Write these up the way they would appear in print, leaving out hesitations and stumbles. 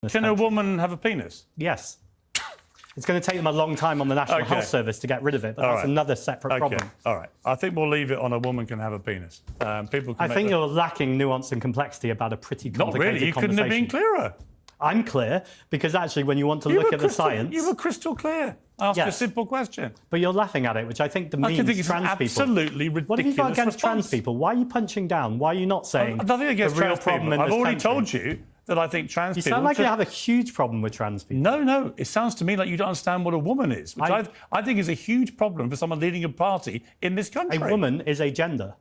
Can a woman have a penis? Yes. It's going to take them a long time on the National Health Service to get rid of it, but that's another separate problem. All right. I think we'll leave it on a woman can have a penis. People can I think you're lacking nuance and complexity about a pretty complicated Not really. You couldn't have been clearer. I'm clear because actually when you want to look at the science... You were crystal clear. Ask a simple question. But you're laughing at it, which I think demeans trans people. I think it's absolutely ridiculous. What have you got against trans people? Why are you punching down? Why are you not saying nothing against the real trans problem people. in this I've already country? told you that I think trans people... You sound like you have a huge problem with trans people. No. It sounds to me like you don't understand what a woman is, which I think is a huge problem for someone leading a party in this country. A woman is a gender.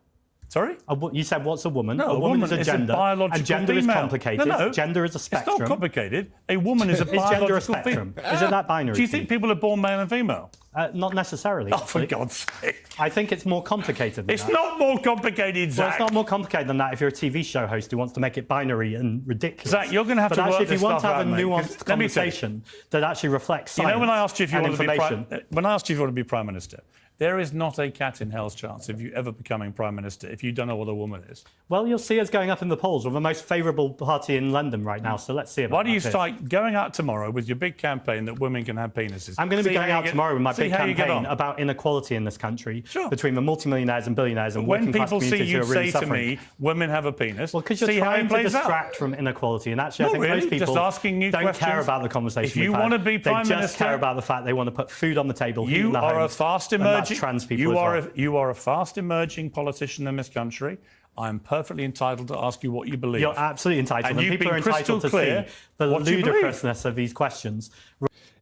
Sorry? You said, what's a woman? No, a woman is a gender. Biological and gender female. is complicated. No. Gender is a spectrum. It's not complicated. A woman is a biological gender a spectrum? Is it that binary? Do you think people are born male and female? Not necessarily. Oh, for God's sake. I think it's more complicated than that. It's not more complicated, Zach. Well, it's not more complicated than that if you're a TV show host who wants to make it binary and ridiculous. Zach, you're going to have to work if you want to have a nuanced Let me conversation that actually reflects science, you know, when I asked you if you want information. to be Prime Minister, there is not a cat in hell's chance of you ever becoming Prime Minister if you don't know what a woman is. Well, you'll see us going up in the polls. We're the most favourable party in London right now, so let's see about Why don't you start going out tomorrow with your big campaign that women can have penises? I'm going to be going out tomorrow with my big campaign about inequality in this country between the multimillionaires and billionaires and working class communities who are really suffering. When people see you say to me, women have a penis, well, because you're trying to distract from inequality, and actually I think most people don't care about the conversation. If you want to be Prime Minister, they just care about the fact they want to put food on the table. You are a fast emerging trans people. You are a fast emerging politician in this country. I'm perfectly entitled to ask you what you believe. You're absolutely entitled. And people are entitled to see the ludicrousness of these questions.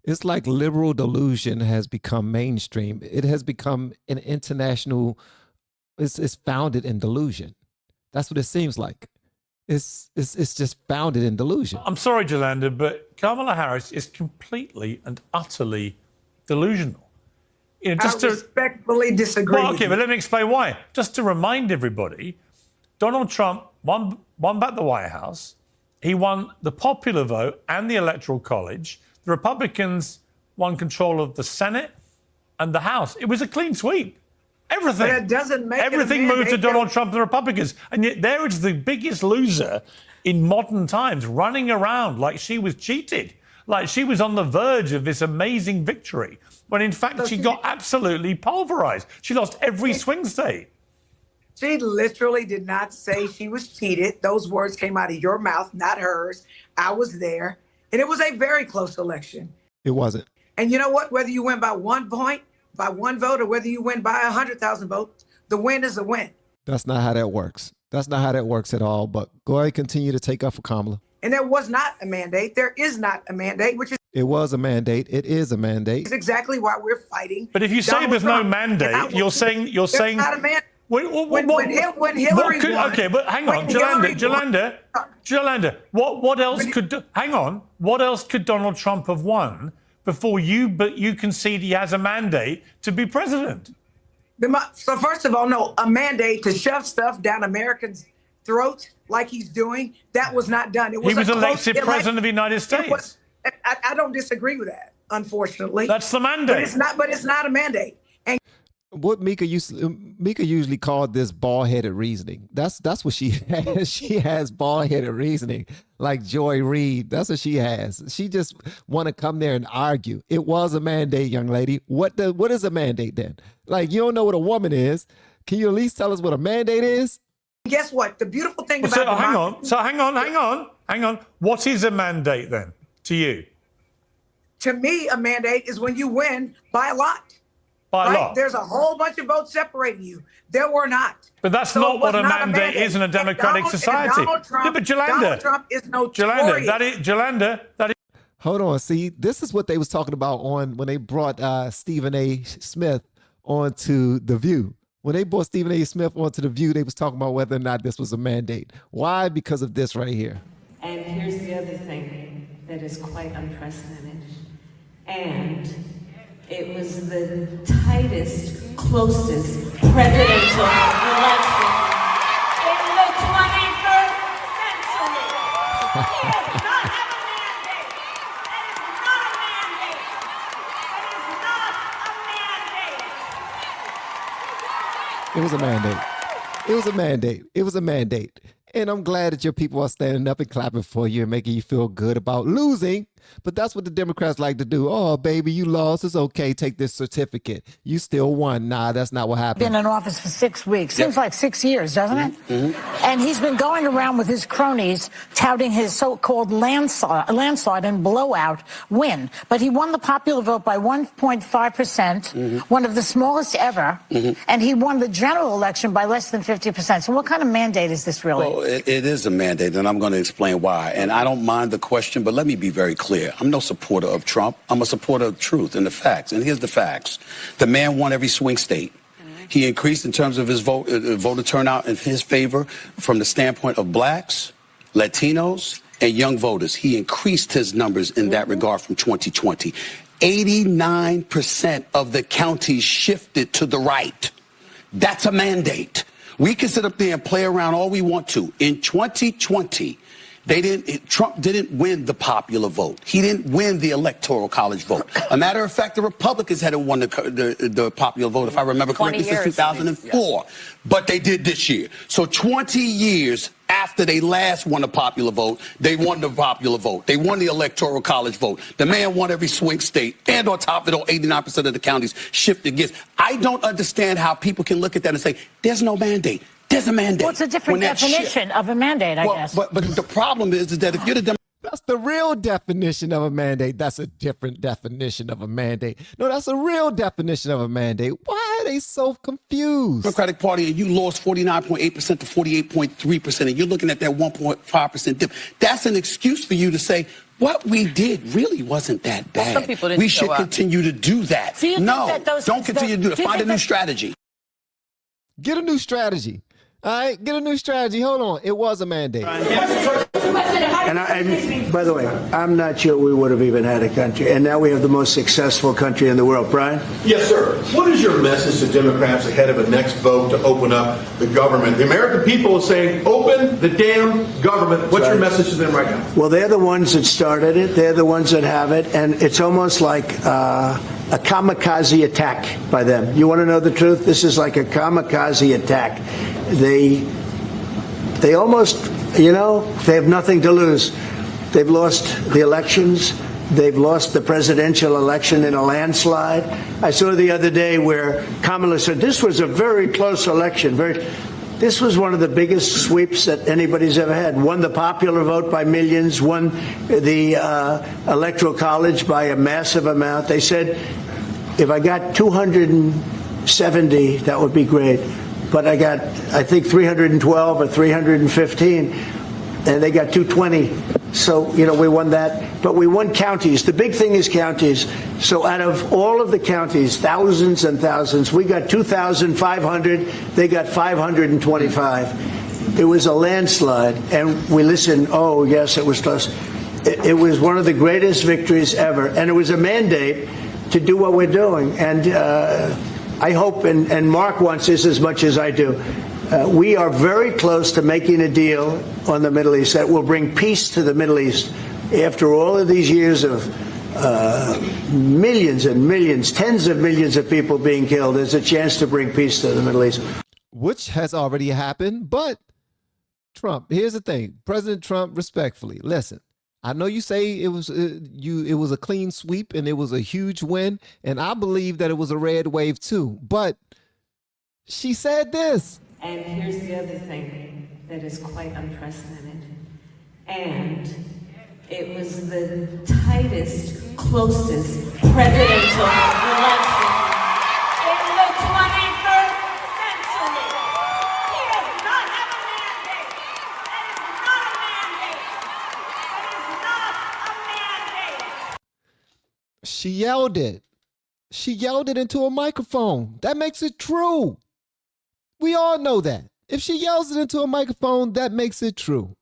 It's like liberal delusion has become mainstream. It has become an international, it's founded in delusion. That's what it seems like. It's just founded in delusion. I'm sorry, Jolanda, but Kamala Harris is completely and utterly delusional. You know, I respectfully disagree. Well, okay, but let me explain why. Just to remind everybody, Donald Trump won back the White House. He won the popular vote and the Electoral College. The Republicans won control of the Senate and the House. It was a clean sweep. Everything. But it doesn't make everything moved to Donald Trump and the Republicans. And yet there is the biggest loser in modern times running around like she was cheated, like she was on the verge of this amazing victory, when in fact she got absolutely pulverized. She lost every swing state. She literally did not say she was cheated. Those words came out of your mouth, not hers. I was there. And it was a very close election. It wasn't. And you know what? Whether you win by 1 point, by 1 vote, or whether you win by 100,000 votes, the win is a win. That's not how that works. That's not how that works at all. But go ahead and continue to take up for Kamala. And there was not a mandate. There is not a mandate, which is... It was a mandate. It is a mandate. It's exactly why we're fighting. But if you say there's no mandate, you're saying... There's not a mandate. When Hillary won... Okay, but hang on, Jolanda, what else could... Hang on. What else could Donald Trump have won before you concede he has a mandate to be president? So first of all, no, a mandate to shove stuff down Americans' throats like he's doing, that was not done. He was elected president of the United States. I don't disagree with that, unfortunately. That's the mandate. But it's not a mandate. And what Mika usually called this bald-headed reasoning. That's what she has. She has bald-headed reasoning, like Joy Reid. That's what she has. She just want to come there and argue. It was a mandate, young lady. What is a mandate then? Like, you don't know what a woman is. Can you at least tell us what a mandate is? Guess what? The beautiful thing about hang on. What is a mandate then to you? To me, a mandate is when you win by a lot. By a lot. There's a whole bunch of votes separating you. There were not. But that's not what a mandate is in a democratic society. Donald Trump is notorious. Jolanda, that is... Hold on. See, this is what they was talking about when they brought Stephen A. Smith onto The View. When they brought Stephen A. Smith onto The View, they was talking about whether or not this was a mandate. Why? Because of this right here. And here's the other thing that is quite unprecedented. And it was the tightest, closest presidential election in the 21st century. He does not have a mandate. That is not a mandate. That is not a mandate. It was a mandate. It was a mandate. It was a mandate. And I'm glad that your people are standing up and clapping for you and making you feel good about losing. But that's what the Democrats like to do. Oh, baby, you lost. It's okay. Take this certificate. You still won. Nah, that's not what happened. Been in office for 6 weeks. Seems like 6 years, doesn't it? And he's been going around with his cronies touting his so-called landslide and blowout win. But he won the popular vote by 1.5%, one of the smallest ever. And he won the general election by less than 50%. So what kind of mandate is this really? Well, it is a mandate, and I'm going to explain why. And I don't mind the question, but let me be very clear. I'm no supporter of Trump. I'm a supporter of truth and the facts. And here's the facts. The man won every swing state. He increased in terms of his voter turnout in his favor from the standpoint of blacks, Latinos, and young voters. He increased his numbers in that regard from 2020. 89% of the counties shifted to the right. That's a mandate. We can sit up there and play around all we want to. In 2020, Trump didn't win the popular vote. He didn't win the electoral college vote. A matter of fact, the Republicans hadn't won the popular vote, if I remember correctly, since 2004. But they did this year. So 20 years after they last won the popular vote, they won the popular vote. They won the electoral college vote. The man won every swing state. And on top of it all, 89% of the counties shifted gears. I don't understand how people can look at that and say, there's no mandate. There's a mandate. What's a different definition of a mandate, I guess? But the problem is that if you're the That's the real definition of a mandate. That's a different definition of a mandate. No, that's a real definition of a mandate. Why are they so confused? Democratic Party, and you lost 49.8% to 48.3%, and you're looking at that 1.5% dip. That's an excuse for you to say, what we did really wasn't that bad. Well, some people didn't we should continue to do that. Do No, don't continue to do it. Find a new strategy. Get a new strategy. All right, get a new strategy. Hold on. It was a mandate. And by the way, I'm not sure we would have even had a country. And now we have the most successful country in the world. Brian? Yes, sir. What is your message to Democrats ahead of a next vote to open up the government? The American people are saying, open the damn government. What's your message to them right now? Well, they're the ones that started it. They're the ones that have it. And it's almost like a kamikaze attack by them. You want to know the truth? This is like a kamikaze attack. They almost, they have nothing to lose. They've lost the elections. They've lost the presidential election in a landslide. I saw the other day where Kamala said this was a very close election. This was one of the biggest sweeps that anybody's ever had. Won the popular vote by millions, won the electoral college by a massive amount. They said, if I got 270, that would be great. But I got, I think, 312 or 315, and they got 220. So, we won that. But we won counties. The big thing is counties. So out of all of the counties, thousands and thousands, we got 2,500. They got 525. It was a landslide. And we listened, oh, yes, it was close. It was one of the greatest victories ever. And it was a mandate to do what we're doing. And I hope, and Mark wants this as much as I do, we are very close to making a deal on the Middle East that will bring peace to the Middle East. After all of these years of millions and millions, tens of millions of people being killed, there's a chance to bring peace to the Middle East. Which has already happened, but Trump, here's the thing. President Trump, respectfully, listen. I know you say it was a clean sweep and it was a huge win, and I believe that it was a red wave too. But she said this. And here's the other thing that is quite unprecedented. And it was the tightest, closest presidential election in the 21st century. He does not have a mandate. That is not a mandate. That is not a mandate. She yelled it. She yelled it into a microphone. That makes it true. We all know that. If she yells it into a microphone, that makes it true.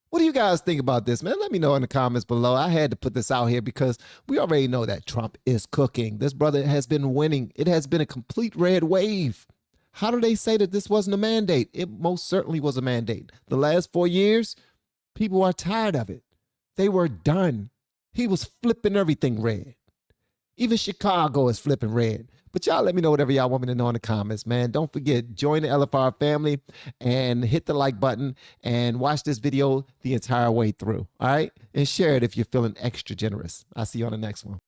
What do you guys think about this, man? Let me know in the comments below. I had to put this out here because we already know that Trump is cooking. This brother has been winning. It has been a complete red wave. How do they say that this wasn't a mandate? It most certainly was a mandate. The last 4 years, people are tired of it. They were done. He was flipping everything red. Even Chicago is flipping red. But y'all let me know whatever y'all want me to know in the comments, man. Don't forget, join the LFR family and hit the like button and watch this video the entire way through, all right? And share it if you're feeling extra generous. I'll see you on the next one.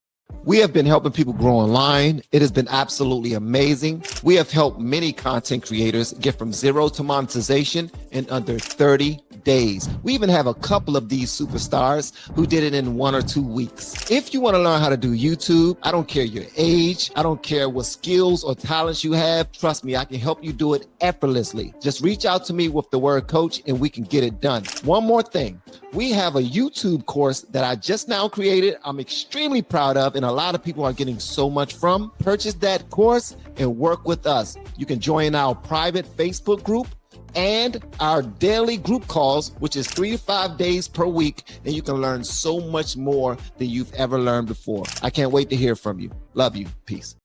We have been helping people grow online. It has been absolutely amazing. We have helped many content creators get from zero to monetization in under 30 days. We even have a couple of these superstars who did it in 1 or 2 weeks. If you want to learn how to do YouTube, I don't care your age, I don't care what skills or talents you have. Trust me, I can help you do it effortlessly. Just reach out to me with the word coach and we can get it done. One more thing. We have a YouTube course that I just now created. I'm extremely proud of, and a lot of people are getting so much from. Purchase that course and work with us. You can join our private Facebook group and our daily group calls, which is 3 to 5 days per week, and you can learn so much more than you've ever learned before. I can't wait to hear from you. Love you. Peace.